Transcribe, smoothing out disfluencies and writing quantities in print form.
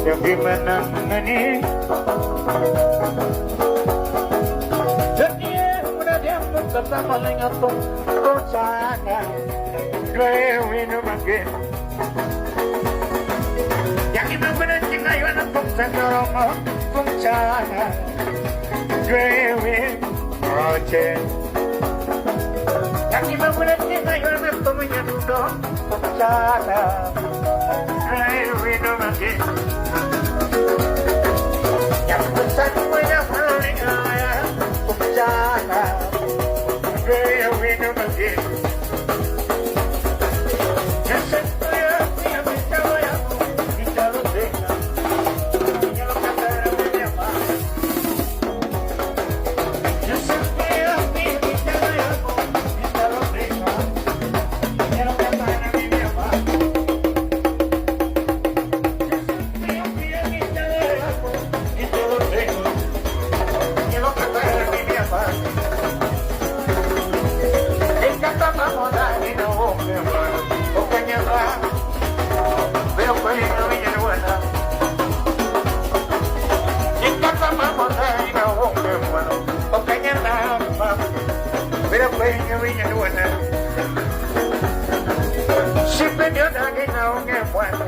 yang dimenangani dia udah dia pertama lengatung sana Dewi numakin yang ibu benar tinggal anak bangsa romo bangsa Dewi Roche yang ibu benar tinggal anak pemanya duduk bangsa Dewi numakin yang besar punya paling ayah bangsa Dewi numakin Siempre yo da que no me muero.